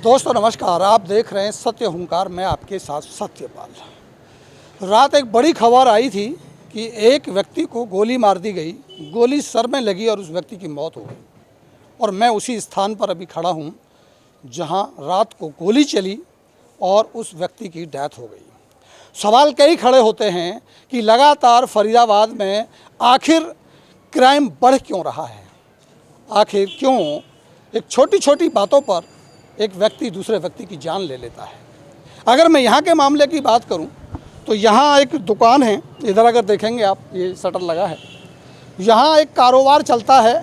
दोस्तों नमस्कार, आप देख रहे हैं सत्य हुंकार। मैं आपके साथ सत्यपाल। रात एक बड़ी खबर आई थी कि एक व्यक्ति को गोली मार दी गई, गोली सर में लगी और उस व्यक्ति की मौत हो गई। और मैं उसी स्थान पर अभी खड़ा हूं जहां रात को गोली चली और उस व्यक्ति की डेथ हो गई। सवाल कई खड़े होते हैं कि लगातार फरीदाबाद में आखिर क्राइम बढ़ क्यों रहा है, आखिर क्यों एक छोटी छोटी बातों पर एक व्यक्ति दूसरे व्यक्ति की जान ले लेता है। अगर मैं यहाँ के मामले की बात करूँ तो यहाँ एक दुकान है, इधर अगर देखेंगे आप, ये शटर लगा है। यहाँ एक कारोबार चलता है।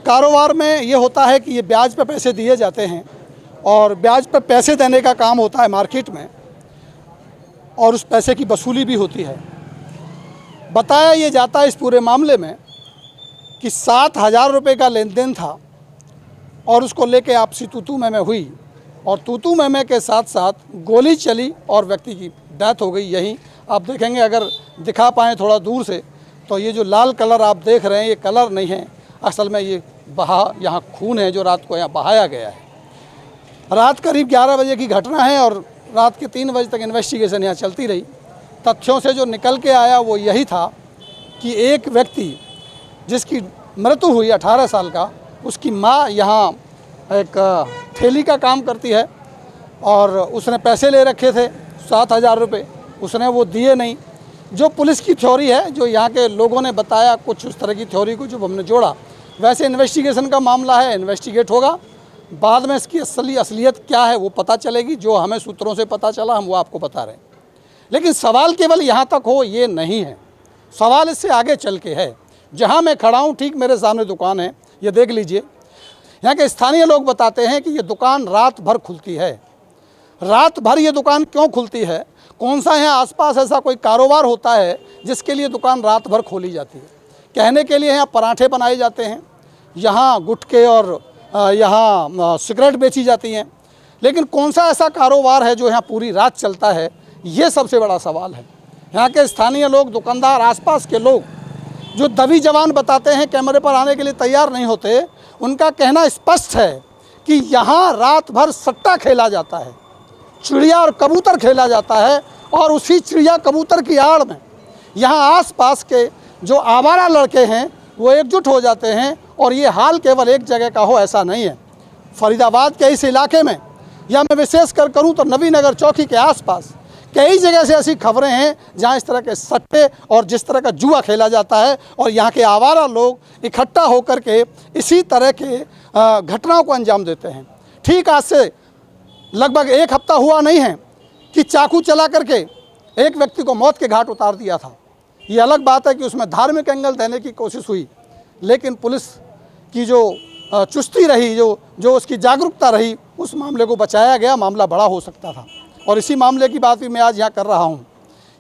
कारोबार में ये होता है कि ये ब्याज पे पैसे दिए जाते हैं और ब्याज पे पैसे देने का काम होता है मार्केट में, और उस पैसे की वसूली भी होती है। बताया ये जाता है इस पूरे मामले में कि 7,000 रुपये का लेन देन था और उसको लेके आपसी तू मैं हुई और तू मैं के साथ साथ गोली चली और व्यक्ति की डेथ हो गई। यहीं आप देखेंगे, अगर दिखा पाएँ थोड़ा दूर से, तो ये जो लाल कलर आप देख रहे हैं ये कलर नहीं है, असल में ये यहाँ खून है जो रात को यहाँ बहाया गया है। रात करीब 11 बजे की घटना है और रात के 3 बजे तक इन्वेस्टिगेशन यहाँ चलती रही। तथ्यों से जो निकल के आया वो यही था कि एक व्यक्ति जिसकी मृत्यु हुई 18 साल का, उसकी माँ यहाँ एक ठेली का काम करती है और उसने पैसे ले रखे थे 7,000 रुपये, उसने वो दिए नहीं। जो पुलिस की थ्योरी है, जो यहाँ के लोगों ने बताया, कुछ उस तरह की थ्योरी को जब हमने जोड़ा, वैसे इन्वेस्टिगेशन का मामला है, इन्वेस्टिगेट होगा। बाद में इसकी असलियत क्या है वो पता चलेगी। जो हमें सूत्रों से पता चला हम वो आपको बता रहे हैं। लेकिन सवाल केवल यहाँ तक हो ये नहीं है, सवाल इससे आगे चल के है। जहाँ मैं खड़ा हूँ ठीक मेरे सामने दुकान है, ये देख लीजिए। यहाँ के स्थानीय लोग बताते हैं कि ये दुकान रात भर खुलती है। रात भर ये दुकान क्यों खुलती है, कौन सा यहाँ आसपास ऐसा कोई कारोबार होता है जिसके लिए दुकान रात भर खोली जाती है। कहने के लिए यहाँ पराठे बनाए जाते हैं, यहाँ गुटखे और यहाँ सिगरेट बेची जाती हैं, लेकिन कौन सा ऐसा कारोबार है जो यहाँ पूरी रात चलता है, ये सबसे बड़ा सवाल है। यहाँ के स्थानीय लोग, दुकानदार, आसपास के लोग जो दबी जवान बताते हैं, कैमरे पर आने के लिए तैयार नहीं होते, उनका कहना स्पष्ट है कि यहाँ रात भर सट्टा खेला जाता है, चिड़िया और कबूतर खेला जाता है, और उसी चिड़िया कबूतर की आड़ में यहाँ आसपास के जो आवारा लड़के हैं वो एकजुट हो जाते हैं। और ये हाल केवल एक जगह का हो ऐसा नहीं है। फरीदाबाद के इस इलाके में, या मैं विशेष कर करूँ तो नवीनगर चौकी के आसपास कई जगह से ऐसी खबरें हैं जहां इस तरह के सट्टे और जिस तरह का जुआ खेला जाता है, और यहाँ के आवारा लोग इकट्ठा होकर के इसी तरह के घटनाओं को अंजाम देते हैं। ठीक आज से लगभग 1 हफ्ता हुआ नहीं है कि चाकू चला करके एक व्यक्ति को मौत के घाट उतार दिया था। ये अलग बात है कि उसमें धार्मिक एंगल देने की कोशिश हुई, लेकिन पुलिस की जो चुस्ती रही, जो उसकी जागरूकता रही, उस मामले को बचाया गया। मामला बड़ा हो सकता था। और इसी मामले की बात भी मैं आज यहाँ कर रहा हूँ।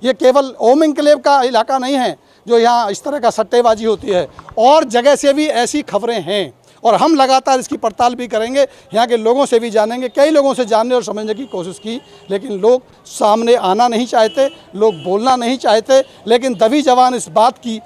ये केवल ओम एन्क्लेव का इलाका नहीं है जो यहाँ इस तरह का सट्टेबाजी होती है, और जगह से भी ऐसी खबरें हैं और हम लगातार इसकी पड़ताल भी करेंगे। यहाँ के लोगों से भी जानेंगे, कई लोगों से जानने और समझने की कोशिश की, लेकिन लोग सामने आना नहीं चाहते, लोग बोलना नहीं चाहते। लेकिन दबी जवान इस बात की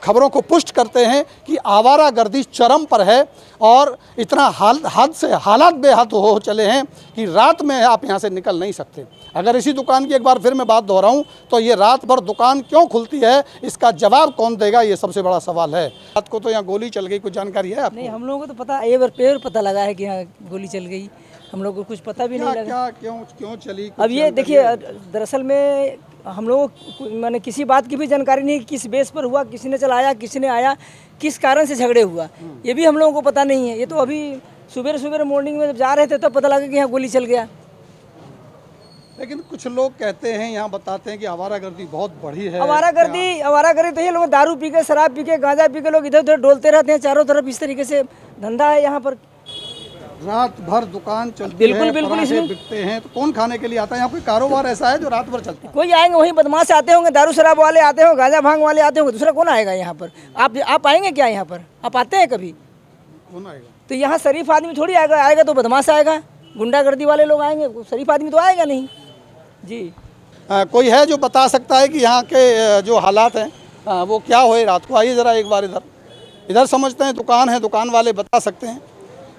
खबरों को पुष्ट करते हैं कि आवारागर्दी चरम पर है और इतना हद से हालात बेहद हो चले हैं कि रात में आप यहाँ से निकल नहीं सकते। अगर इसी दुकान की एक बार फिर मैं बात दोहराऊं तो ये रात भर दुकान क्यों खुलती है, इसका जवाब कौन देगा, ये सबसे बड़ा सवाल है। रात को तो यहाँ गोली चल गई, कुछ जानकारी है आपको? नहीं, हम लोगों को तो पता, ये पेड़ पता लगा है कि यहाँ गोली चल गई। हम लोग को कुछ पता भी नहीं लगा क्यों चली। अब ये देखिए, दरअसल में हम लोगों को मैंने किसी बात की भी जानकारी नहीं, किस बेस पर हुआ, किसी ने चलाया, किसी ने आया, किस कारण से झगड़े हुआ, ये भी हम लोगों को पता नहीं है। ये तो अभी सुबह मॉर्निंग में जब जा रहे थे तब पता लगा कि यहाँ गोली चल गया। लेकिन कुछ लोग कहते हैं, यहाँ बताते हैं कि आवारागर्दी बहुत बढ़ी है। आवारागर्दी तो ये लोग दारू पी के, शराब पी के, गांजा पी के लोग इधर उधर डोलते रहते हैं चारों तरफ। इस तरीके से धंधा है यहाँ पर। रात भर दुकान चलती बिल्कुल है, बिल्कुल इसमें बिकते हैं, तो कौन खाने के लिए आता है? यहाँ कोई कारोबार ऐसा है जो रात भर चलता है? कोई आएंगे वही बदमाश आते होंगे, दारू शराब वाले आते होंगे, गांजा भांग वाले आते होंगे, दूसरा कौन आएगा यहाँ पर? आप आएंगे क्या यहाँ पर? आप आते हैं कभी? कौन आएगा? तो यहाँ शरीफ आदमी थोड़ी आएगा तो बदमाश आएगा, गुंडागर्दी वाले लोग आएंगे, शरीफ आदमी तो आएगा नहीं जी। कोई है जो बता सकता है कि यहाँ के जो हालात हैं वो क्या हुए रात को? आइए ज़रा एक बार इधर समझते हैं। दुकान है, दुकान वाले बता सकते हैं।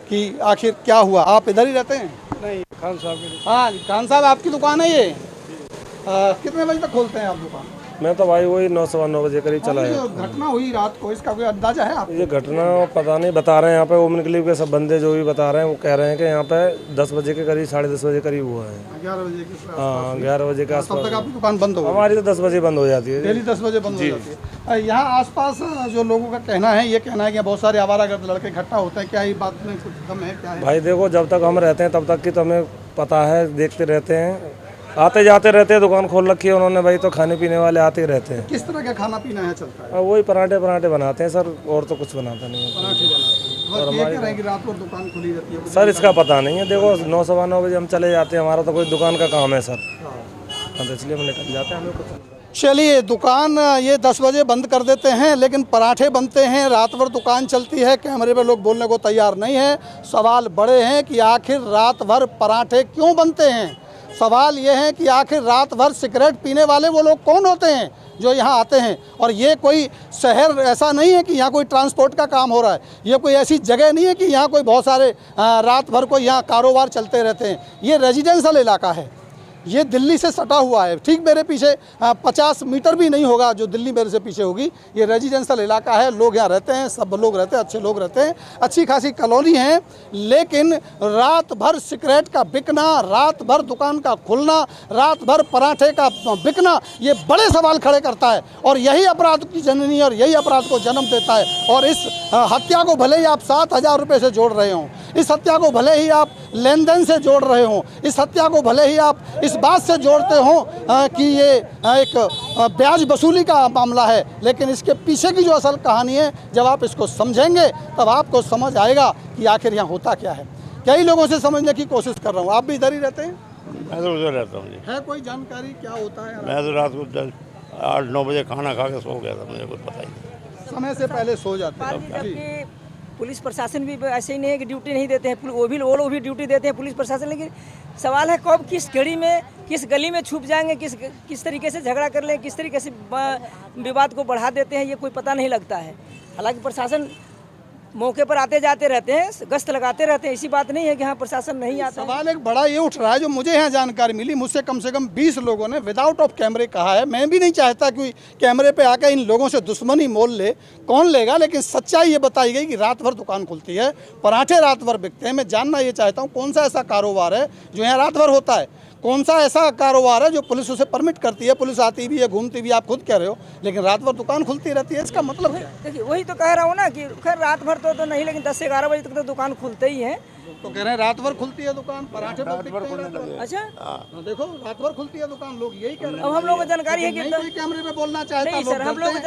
कि आखिर क्या हुआ। आप इधर ही रहते हैं? नहीं, खान साहब के। हाँ खान साहब, आपकी दुकान है ये? कितने बजे तक खोलते हैं आप दुकान? मैं तो भाई वही 9 सवा 9 बजे करीब चला ये है। जो घटना हुई रात को, इसका कोई अंदाजा है आपको? ये घटना पता नहीं, बता रहे हैं यहाँ पे वुमेन क्लिनिक के सब बंदे जो भी बता रहे हैं वो कह रहे हैं कि यहाँ पे 10 बजे के करीब 10:30 बजे करीब हुआ है। 11 बजे के आसपास? हाँ 11 बजे के तब आसपास। तक आपकी दुकान बंद हो गई? हमारी तो 10 बजे बंद हो जाती है। डेली 10 बजे बंद हो जाती है। यहाँ आसपास जो लोगों का कहना है, ये कहना है कि बहुत सारे आवारागर्द लड़के इकट्ठा होते हैं, क्या ये बात में कुछ दम है, क्या है? भाई देखो, जब तक हम रहते हैं तब तक की तो हमें पता है, देखते रहते हैं, आते जाते रहते हैं। दुकान खोल रखी है उन्होंने भाई, तो खाने पीने वाले आते ही रहते हैं। किस तरह का खाना पीना है चलता है? और वही पराठे बनाते हैं सर, और तो कुछ बनाता नहीं है पराठे बनाते हैं। और ये कह रहे हैं कि रात भर दुकान खुली रहती है? सर। इसका पता नहीं है, देखो 9 सवा 9 बजे हम चले जाते हैं, हमारा तो कोई दुकान का काम है सर। हाँ तो इसलिए हम निकल जाते हैं, हमें कुछ। चलिए, दुकान ये 10 बजे बंद कर देते हैं, लेकिन पराठे बनते हैं, रात भर दुकान चलती है। कैमरे पे लोग बोलने को तैयार नहीं है। सवाल बड़े हैं कि आखिर रात भर पराठे क्यों बनते हैं। सवाल ये है कि आखिर रात भर सिगरेट पीने वाले वो लोग कौन होते हैं जो यहाँ आते हैं। और ये कोई शहर ऐसा नहीं है कि यहाँ कोई ट्रांसपोर्ट का काम हो रहा है। ये कोई ऐसी जगह नहीं है कि यहाँ कोई बहुत सारे रात भर को यहाँ कारोबार चलते रहते हैं। ये रेजिडेंशियल इलाका है, ये दिल्ली से सटा हुआ है। ठीक मेरे पीछे 50 मीटर भी नहीं होगा जो दिल्ली मेरे से पीछे होगी। ये रेजिडेंशियल इलाका है, लोग यहाँ रहते हैं, सब लोग रहते हैं, अच्छे लोग रहते हैं, अच्छी खासी कॉलोनी है। लेकिन रात भर सिगरेट का बिकना, रात भर दुकान का खुलना, रात भर पराठे का बिकना, ये बड़े सवाल खड़े करता है। और यही अपराध की जननी और यही अपराध को जन्म देता है। और इस हत्या को भले ही आप 7,000 रुपये से जोड़ रहे हों, इस हत्या को भले ही आप लेन देन से जोड़ रहे हों, इस हत्या को भले ही आप इस बात से जोड़ते हो कि ये एक ब्याज वसूली का मामला है, लेकिन इसके पीछे की जो असल कहानी है, जब आप इसको समझेंगे तब आपको समझ आएगा कि आखिर यहाँ होता क्या है। कई लोगों से समझने की कोशिश कर रहा हूँ। आप भी इधर ही रहते हैं? मैं तो उधर रहता हूँ जी। है कोई जानकारी क्या होता है? मैं तो रात को 8-9 बजे खाना खा के सो गया था, मुझे कुछ पता ही नहीं। समय से पहले सो जाते हैं? जबकि पुलिस प्रशासन भी ऐसे ही नहीं है कि ड्यूटी नहीं देते हैं, वो लोग भी ड्यूटी देते हैं पुलिस प्रशासन। लेकिन सवाल है कब किस घड़ी में किस गली में छुप जाएंगे, किस तरीके से झगड़ा कर लें, किस तरीके से विवाद को बढ़ा देते हैं, ये कोई पता नहीं लगता है। हालांकि प्रशासन मौके पर आते जाते रहते हैं, गश्त लगाते रहते हैं, ऐसी बात नहीं है कि हाँ प्रशासन नहीं आता। सवाल एक बड़ा ये उठ रहा है, जो मुझे यहाँ जानकारी मिली, मुझसे कम से कम 20 लोगों ने विदाउट ऑफ कैमरे कहा है। मैं भी नहीं चाहता कि कैमरे पे आकर इन लोगों से दुश्मनी मोल ले, कौन लेगा, लेकिन सच्चाई ये बताई गई कि रात भर दुकान खुलती है, पराठे रात भर बिकते हैं। मैं जानना ये चाहता हूँ कौन सा ऐसा कारोबार है जो यहाँ रात भर होता है, कौन सा ऐसा कारोबार है जो पुलिस उसे परमिट करती है। पुलिस आती भी है, घूमती भी, आप खुद कह रहे हो, लेकिन रात भर दुकान खुलती रहती है, इसका मतलब क्या है? देखिए वही तो कह रहा हूँ ना कि खैर रात भर तो नहीं, लेकिन 10 से 11 बजे तक तो दुकान खुलते ही है। तो कह रहे हैं रात भर खुलती है दुकान, पराठे बहुत बिकते हैं रात भर। अच्छा देखो रात भर खुलती है दुकान, लोग यही कह रहे हैं। अब हम लोग को जानकारी है कि नहीं कोई कैमरे पे बोलना चाहता, नहीं लोग सर,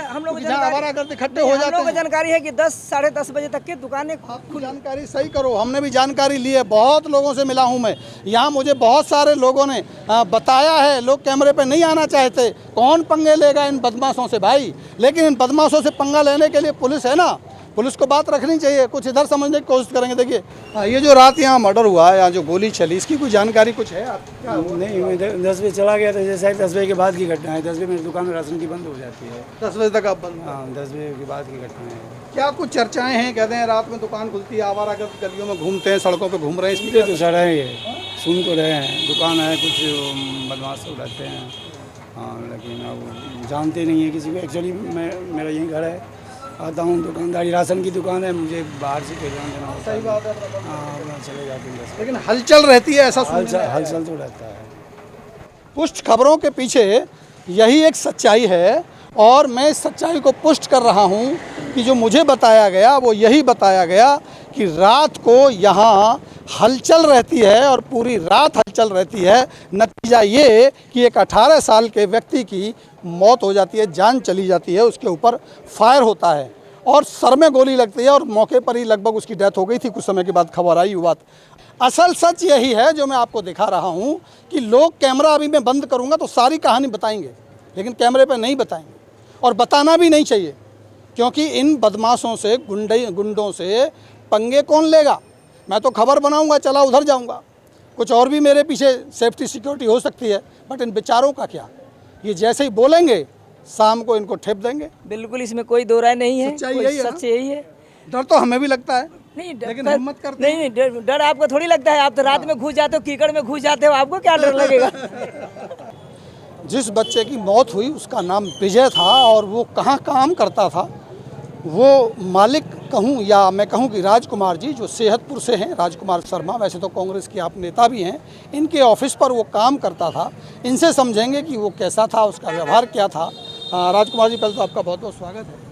हम लोग आवारागर्द इकट्ठे हो जाते हैं। जानकारी है कि 10 साढ़े 10 बजे तक की दुकानें आपकी जानकारी सही करो, हमने भी जानकारी ली है, बहुत लोगों से मिला हूं मैं यहाँ। मुझे बहुत सारे लोगों ने बताया है, लोग कैमरे पे नहीं आना चाहते। कौन पंगे लेगा इन बदमाशों से भाई? लेकिन इन बदमाशों से पंगा लेने के लिए पुलिस है ना, पुलिस को बात रखनी चाहिए। कुछ इधर समझने की कोशिश करेंगे। देखिए ये जो रात यहाँ मर्डर हुआ है, यहाँ जो गोली चली, इसकी कोई जानकारी कुछ है आप? क्या हुआ? नहीं, मैं 10 बजे चला गया था, जैसे 10 बजे के बाद की घटना है। 10 बजे मेरी दुकान में राशन की बंद हो जाती है। 10 बजे तक आप बंद? हाँ 10 बजे के बाद की घटना है। क्या कुछ चर्चाएं हैं? कहते हैं रात में दुकान खुलती है, आवारागर्द गलियों में घूमते हैं, सड़कों पे घूम रहे हैं, इसकी तो सर है, ये सुन तो रहे हैं, दुकान है, कुछ बदमाश सब रहते हैं। हाँ लेकिन अब जानते नहीं है किसी को। एक्चुअली मेरा यहीं घर है, आता हूँ, दुकानदारी राशन की दुकान है, मुझे बाहर से कोई ध्यान देना होता है। सही बात है। हाँ अपना चले जाते हैं। लेकिन हलचल रहती है, ऐसा सुनने में आया है। हलचल तो रहता है। पुष्ट खबरों के पीछे यही एक सच्चाई है, और मैं इस सच्चाई को पुष्ट कर रहा हूँ कि जो मुझे बताया गया वो यही बताया गया कि रात को यहाँ हलचल रहती है और पूरी रात हलचल रहती है। नतीजा ये कि एक 18 साल के व्यक्ति की मौत हो जाती है, जान चली जाती है, उसके ऊपर फायर होता है और सर में गोली लगती है और मौके पर ही लगभग उसकी डेथ हो गई थी। कुछ समय के बाद खबर आई, बात असल सच यही है जो मैं आपको दिखा रहा हूँ कि लोग कैमरा अभी मैं बंद करूँगा तो सारी कहानी बताएंगे, लेकिन कैमरे पर नहीं बताएंगे और बताना भी नहीं चाहिए, क्योंकि इन बदमाशों से, गुंडों से पंगे कौन लेगा। मैं तो खबर बनाऊंगा, चला उधर जाऊंगा, कुछ और भी मेरे पीछे सेफ्टी सिक्योरिटी हो सकती है, बट इन बेचारों का क्या? ये जैसे ही बोलेंगे शाम को इनको ठेप देंगे। बिल्कुल इसमें कोई दो राय नहीं है, सच्चाई यही है ना? सच यही है। डर तो हमें भी लगता है, नहीं लेकिन हिम्मत करते नहीं नहीं डर आपको थोड़ी लगता है। आप तो रात में घुस जाते हो, कीकड़ में घुस जाते हो, आपको क्या डर लगेगा? जिस बच्चे की मौत हुई उसका नाम विजय था और वो कहाँ काम करता था, वो मालिक कहूँ या मैं कहूँ कि राजकुमार जी जो सेहतपुर से हैं, राजकुमार शर्मा, वैसे तो कांग्रेस के आप नेता भी हैं, इनके ऑफिस पर वो काम करता था। इनसे समझेंगे कि वो कैसा था, उसका व्यवहार क्या था। राजकुमार जी, पहले तो आपका बहुत बहुत स्वागत है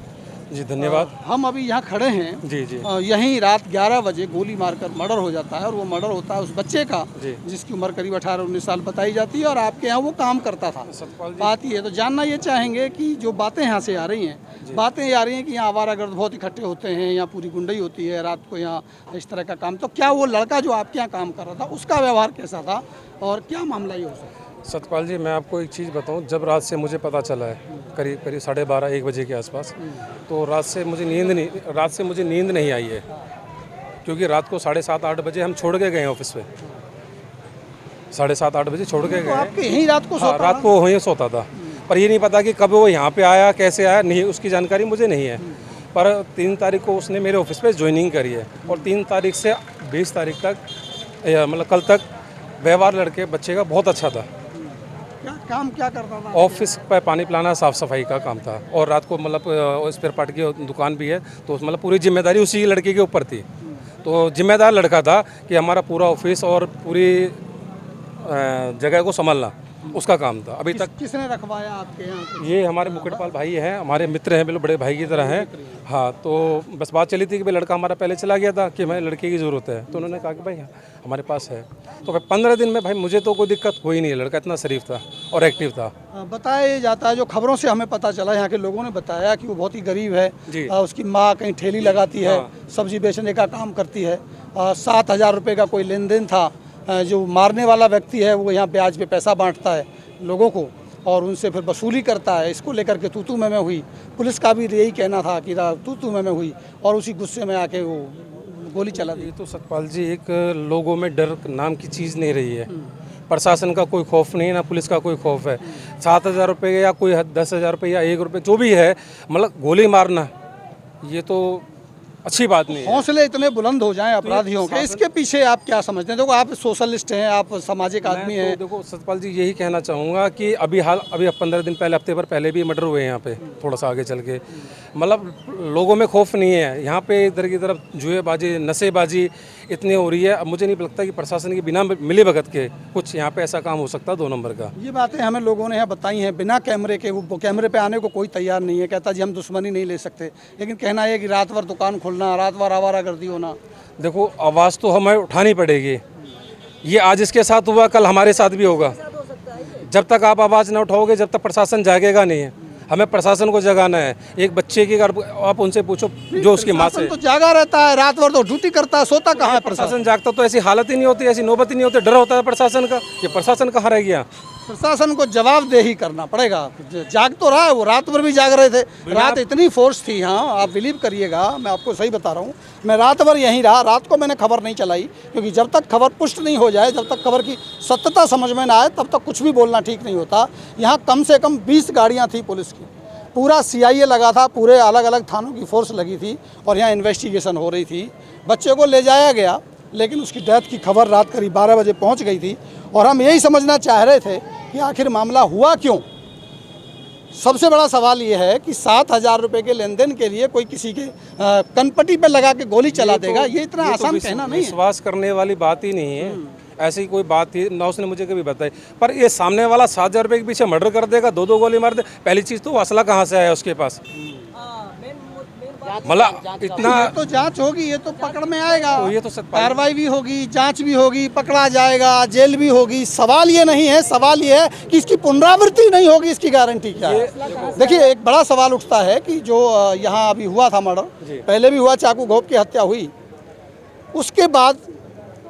जी। धन्यवाद। हम अभी यहाँ खड़े हैं जी जी। यहीं रात 11 बजे गोली मारकर मर्डर हो जाता है और वो मर्डर होता है उस बच्चे का जी। जिसकी उम्र करीब 18-19 साल बताई जाती है और आपके यहाँ वो काम करता था। सतपाल जी, बात ये है, तो जानना ये चाहेंगे कि जो बातें यहाँ से आ रही हैं, बातें ये आ रही हैं कि यहाँ आवारागर्द बहुत इकट्ठे होते हैं, यहाँ पूरी गुंडई होती है रात को यहाँ इस तरह का काम, तो क्या वो लड़का जो आपके यहाँ काम कर रहा था उसका व्यवहार कैसा था और क्या मामला ये हो सकता है? सतपाल जी, मैं आपको एक चीज़ बताऊं, जब रात से मुझे पता चला है करीब 12:30-1 बजे के आसपास, तो रात से मुझे नींद नहीं आई है, क्योंकि रात को 7:30-8 बजे हम छोड़ के गए ऑफिस पे। 7:30-8 बजे छोड़ के तो गए। आपके यहीं रात को हाँ, सोता रात को वहीं सोता था, पर ये नहीं पता कि कब वो यहाँ पे आया, कैसे आया, नहीं उसकी जानकारी मुझे नहीं है। पर 3 तारीख को उसने मेरे ऑफिस पे ज्वाइनिंग करी है और 3 तारीख से 20 तारीख तक, मतलब कल तक, व्यवहार लड़के बच्चे का बहुत अच्छा था। क्या करता था? ऑफिस पर पानी पिलाना, साफ़ सफाई का काम था और रात को मतलब स्पेयर पार्ट की दुकान भी है, तो मतलब पूरी जिम्मेदारी उसी लड़के के ऊपर थी। तो जिम्मेदार लड़का था कि हमारा पूरा ऑफिस और पूरी जगह को संभालना उसका काम था। अभी तक किसने रखवाया आपके यहाँ? ये हमारे मुकुटपाल भाई हैं, हमारे मित्र हैं, बिल्कुल बड़े भाई की तरह हैं। हाँ, तो बस बात चली थी कि भाई लड़का हमारा पहले चला गया था कि हमें लड़के की ज़रूरत है, तो उन्होंने कहा कि भाई हमारे पास है। तो भाई 15 दिन में भाई मुझे तो कोई दिक्कत हुई नहीं है, लड़का इतना शरीफ था और एक्टिव था। बताया जाता है, जो खबरों से हमें पता चला, यहाँ के लोगों ने बताया कि वो बहुत ही गरीब है जी। उसकी माँ कहीं ठेली लगाती है, सब्जी बेचने का काम करती है। 7,000 रुपये का कोई लेन देन था। जो मारने वाला व्यक्ति है वो यहाँ ब्याज पे पैसा बांटता है लोगों को और उनसे फिर वसूली करता है। इसको लेकर के तू में हुई। पुलिस का भी यही कहना था कि तू में हुई और उसी गुस्से में आके वो गोली चला दी। ये तो सतपाल जी, एक लोगों में डर नाम की चीज़ नहीं रही है। प्रशासन का कोई खौफ नहीं है, ना पुलिस का कोई खौफ है। 7,000 रुपये या कोई 10,000 रुपये या 1 रुपये जो भी है, मतलब गोली मारना ये तो अच्छी बात नहीं है। हौसले इतने बुलंद हो जाएं अपराधियों के, इसके पीछे आप क्या समझते हैं? देखो, आप सोशलिस्ट हैं, आप सामाजिक आदमी हैं। देखो सतपाल जी, यही कहना चाहूँगा कि अभी 15 दिन पहले, हफ्ते भर पहले भी मर्डर हुए हैं यहाँ पे, थोड़ा सा आगे चल के। मतलब लोगों में खौफ नहीं है यहाँ पे। इधर की तरफ जुएबाजी, नशेबाजी इतनी हो रही है। अब मुझे नहीं लगता कि प्रशासन की बिना मिली भगत के कुछ यहाँ पे ऐसा काम हो सकता 2 नंबर का। ये बातें हमें लोगों ने यहाँ बताई हैं बिना कैमरे के। वो कैमरे पे आने को कोई तैयार नहीं है, कहता जी हम दुश्मनी नहीं ले सकते, लेकिन कहना है कि रात भर दुकान खोलना, रात भर आवारागर्दी होना। देखो, आवाज़ तो हमें उठानी पड़ेगी। ये आज इसके साथ हुआ, कल हमारे साथ भी होगा। जब तक आप आवाज़ न उठाओगे, जब तक प्रशासन जागेगा नहीं है। हमें प्रशासन को जगाना है। एक बच्चे की अगर आप उनसे पूछो जो उसकी माँ से, तो जागा रहता है, रात भर तो ड्यूटी करता है, सोता कहाँ है प्रशासन? प्रशासन जागता तो ऐसी हालत ही नहीं होती, ऐसी नौबत ही नहीं होती। डर होता है प्रशासन का। ये प्रशासन कहाँ रह गया? प्रशासन को जवाबदेही करना पड़ेगा। जाग तो रहा है, वो रात भर भी जाग रहे थे। रात इतनी फोर्स थी यहाँ, आप बिलीव करिएगा, मैं आपको सही बता रहा हूँ। मैं रात भर यहीं रहा, रात को मैंने खबर नहीं चलाई, क्योंकि जब तक खबर पुष्ट नहीं हो जाए, जब तक खबर की सत्यता समझ में ना आए, तब तक कुछ भी बोलना ठीक नहीं होता। यहाँ कम से कम 20 गाड़ियाँ थी पुलिस की, पूरा CIA लगा था, पूरे अलग अलग थानों की फोर्स लगी थी और यहाँ इन्वेस्टिगेशन हो रही थी। बच्चे को ले जाया गया, लेकिन उसकी डेथ की खबर रात करीब 12 बजे पहुँच गई थी और हम यही समझना चाह रहे थे कि आखिर मामला हुआ क्यों। सबसे बड़ा सवाल ये है कि 7,000 रुपये के लेन देन के लिए कोई किसी के कनपट्टी पे लगा के गोली चला देगा, ये इतना आसान कहना नहीं है। विश्वास करने वाली बात ही नहीं है। ऐसी कोई बात थी ना, उसने मुझे कभी बताई। पर ये सामने वाला 7,000 रुपये के पीछे मर्डर कर देगा, 2 गोली मार दे। पहली चीज़ तो असला कहाँ से आया उसके पास? मतलब इतना ये तो जांच होगी, ये तो पकड़ में आएगा, तो ये तो कार्रवाई भी होगी, जांच भी होगी, पकड़ा जाएगा, जेल भी होगी। सवाल ये नहीं है, सवाल ये है कि इसकी पुनरावृत्ति नहीं होगी, इसकी गारंटी क्या है? देखिए, एक बड़ा सवाल उठता है कि जो यहाँ अभी हुआ था मर्डर, पहले भी हुआ, चाकू घोंप की हत्या हुई, उसके बाद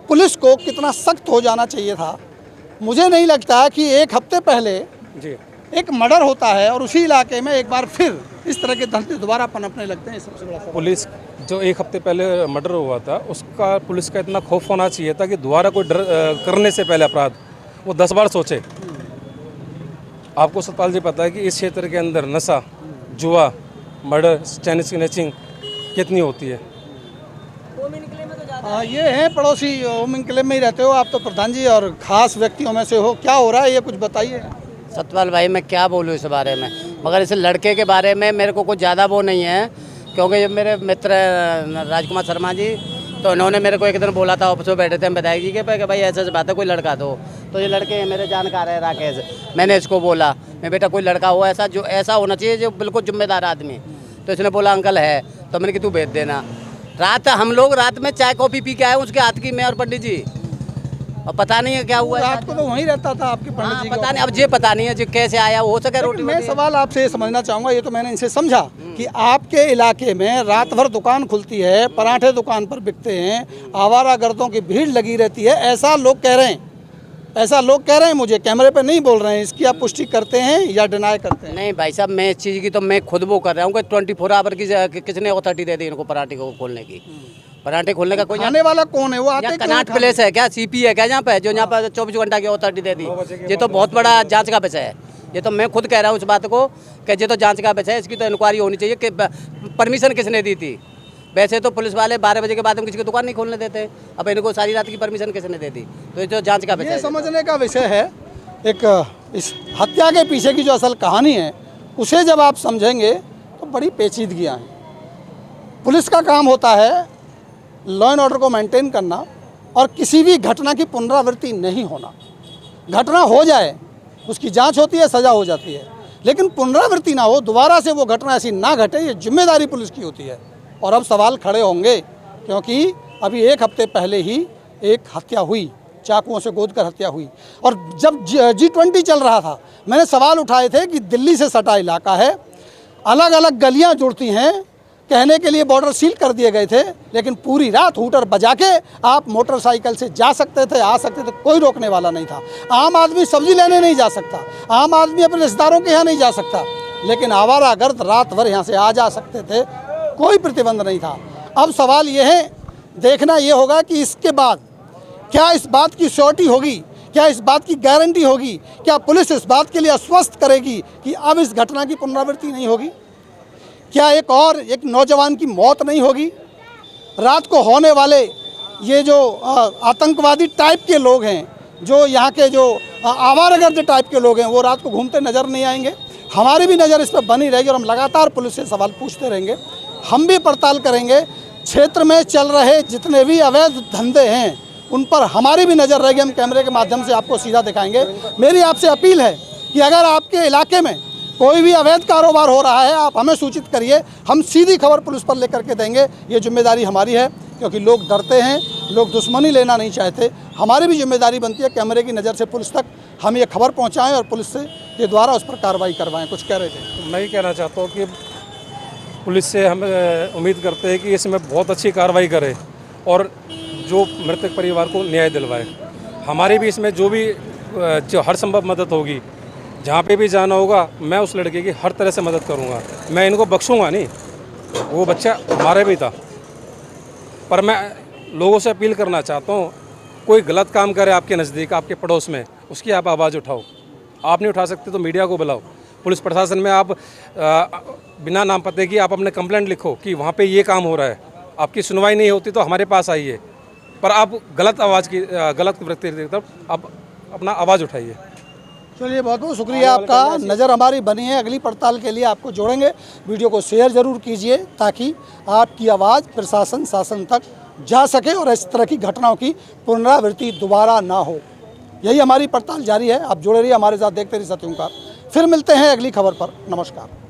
पुलिस को कितना सख्त हो जाना चाहिए था। मुझे नहीं लगता कि 1 हफ्ते पहले जी एक मर्डर होता है और उसी इलाके में एक बार फिर इस तरह के धंधे दोबारा पनपने लगते हैं। सबसे बड़ा पुलिस जो 1 हफ्ते पहले मर्डर हुआ था, उसका पुलिस का इतना खौफ होना चाहिए था कि दोबारा कोई करने से पहले अपराध वो 10 बार सोचे। आपको सतपाल जी पता है कि इस क्षेत्र के अंदर नशा, जुआ, मर्डर, चाइनीज स्नैचिंग कितनी होती है। ये हैं पड़ोसी, ओम इनकलेव में ही रहते हो आप तो प्रधान जी, और खास व्यक्तियों में से हो। क्या हो रहा है ये कुछ बताइए। सतपाल भाई मैं क्या बोलूँ इस बारे में, मगर इस लड़के के बारे में मेरे को कुछ ज़्यादा वो नहीं है, क्योंकि जब मेरे मित्र राजकुमार शर्मा जी, तो उन्होंने मेरे को एक दिन बोला था, ऑफिस में बैठे थे हम विधायक जी के पे कि भाई ऐसे बात है, कोई लड़का दो। तो ये लड़के मेरे जानकार है राकेश, मैंने इसको बोला मैं बेटा कोई लड़का हो ऐसा जो ऐसा होना चाहिए जो बिल्कुल जिम्मेदार आदमी। तो इसने बोला अंकल है, तो मैंने कि तू भेज देना। हम लोग रात में चाय कॉफ़ी पी के आए उसके हाथ की, मैं और पंडित जी, और पता नहीं है क्या हुआ। रात को तो वहीं रहता था आपके पंडित जी। पता नहीं, अब ये पता नहीं है जो कैसे आया, हो सके रोटी। मैं सवाल आपसे ये समझना चाहूँगा, ये तो मैंने इनसे समझा कि आपके इलाके में रात भर दुकान खुलती है, पराठे दुकान पर बिकते हैं, आवारागर्दों की भीड़ लगी रहती है, ऐसा लोग कह रहे हैं, ऐसा लोग कह रहे हैं, मुझे कैमरे पे नहीं बोल रहे हैं। इसकी आप पुष्टि करते हैं या डिनाई करते हैं? नहीं भाई साहब, मैं इस चीज़ की तो मैं खुद वो कर रहा हूँ कि 24 आवर की किसने अथॉरिटी दे दी इनको पराठे को खोलने की? पराठे खोलने का कोई खाने वाला कौन है? वो आते यहाँ क्यों कनाट हैं? प्लेस है क्या, सीपी है क्या यहाँ पे, जो यहाँ पर 24 घंटा की अथॉरिटी दे दी? ये तो बहुत बड़ा जांच का विषय है। ये तो मैं खुद कह रहा हूँ इस बात को कि ये तो जांच का विषय है, इसकी तो इंक्वायरी होनी चाहिए कि परमिशन किसने दी थी। वैसे तो पुलिस वाले 12 बजे के बाद हम किसी की दुकान नहीं खोलने देते, अब इनको सारी रात की परमिशन किसने दे दी? तो ये तो जांच का विषय ये है। समझने का विषय है। एक इस हत्या के पीछे की जो असल कहानी है उसे जब आप समझेंगे तो बड़ी पेचीदगियाँ हैं। पुलिस का काम होता है लॉ एंड ऑर्डर को मेंटेन करना और किसी भी घटना की पुनरावृत्ति नहीं होना। घटना हो जाए उसकी जांच होती है, सज़ा हो जाती है, लेकिन पुनरावृत्ति ना हो, दोबारा से वो घटना ऐसी ना घटे, ये जिम्मेदारी पुलिस की होती है। और अब सवाल खड़े होंगे क्योंकि अभी एक हफ्ते पहले ही एक हत्या हुई, चाकुओं से गोदकर हत्या हुई। और जब G20 चल रहा था, मैंने सवाल उठाए थे कि दिल्ली से सटा इलाका है, अलग अलग गलियां जुड़ती हैं, कहने के लिए बॉर्डर सील कर दिए गए थे, लेकिन पूरी रात हूटर बजा के आप मोटरसाइकिल से जा सकते थे, आ सकते थे, कोई रोकने वाला नहीं था। आम आदमी सब्जी लेने नहीं जा सकता, आम आदमी अपने रिश्तेदारों के यहाँ नहीं जा सकता, लेकिन आवारागर्द रात भर यहाँ से आ जा सकते थे, कोई प्रतिबंध नहीं था। अब सवाल ये है, देखना ये होगा कि इसके बाद क्या इस बात की श्योरिटी होगी, क्या इस बात की गारंटी होगी, क्या पुलिस इस बात के लिए आश्वस्त करेगी कि अब इस घटना की पुनरावृत्ति नहीं होगी? क्या एक नौजवान की मौत नहीं होगी? रात को होने वाले ये जो आतंकवादी टाइप के लोग हैं, जो यहाँ के जो आवारागर्द टाइप के लोग हैं, वो रात को घूमते नज़र नहीं आएंगे? हमारी भी नज़र इस पर बनी रहेगी और हम लगातार पुलिस से सवाल पूछते रहेंगे। हम भी पड़ताल करेंगे, क्षेत्र में चल रहे जितने भी अवैध धंधे हैं उन पर हमारी भी नज़र रहेगी। हम कैमरे के माध्यम से आपको सीधा दिखाएंगे। मेरी आपसे अपील है कि अगर आपके इलाके में कोई भी अवैध कारोबार हो रहा है, आप हमें सूचित करिए, हम सीधी खबर पुलिस पर लेकर के देंगे। ये जिम्मेदारी हमारी है, क्योंकि लोग डरते हैं, लोग दुश्मनी लेना नहीं चाहते। हमारी भी जिम्मेदारी बनती है कैमरे की नज़र से पुलिस तक हम ये खबर पहुँचाएँ और पुलिस से के द्वारा उस पर कार्रवाई करवाएँ। कुछ कह रहे थे? मैं ये कहना चाहता हूँ कि पुलिस से हम उम्मीद करते हैं कि इसमें बहुत अच्छी कार्रवाई करे और जो मृतक परिवार को न्याय दिलवाए। हमारी भी इसमें जो हर संभव मदद होगी, जहाँ पे भी जाना होगा, मैं उस लड़के की हर तरह से मदद करूँगा। मैं इनको बख्शूँगा नहीं, वो बच्चा हमारा भी था। पर मैं लोगों से अपील करना चाहता हूँ, कोई गलत काम करे आपके नज़दीक, आपके पड़ोस में, उसकी आप आवाज़ उठाओ। आप नहीं उठा सकते तो मीडिया को बुलाओ। पुलिस प्रशासन में आप बिना नाम पते की आप अपने कंप्लेंट लिखो कि वहाँ पे ये काम हो रहा है। आपकी सुनवाई नहीं होती तो हमारे पास आइए, पर आप गलत व्यक्ति की तरफ आप अपना आवाज़ उठाइए। चलिए, बहुत बहुत शुक्रिया आपका। नज़र हमारी बनी है, अगली पड़ताल के लिए आपको जोड़ेंगे। वीडियो को शेयर ज़रूर कीजिए ताकि आपकी आवाज़ प्रशासन शासन तक जा सके और इस तरह की घटनाओं की पुनरावृत्ति दोबारा ना हो। यही हमारी पड़ताल जारी है। आप जुड़े रहिए हमारे साथ, देखते रहिए सत्य ओंकार। फिर मिलते हैं अगली खबर पर। नमस्कार।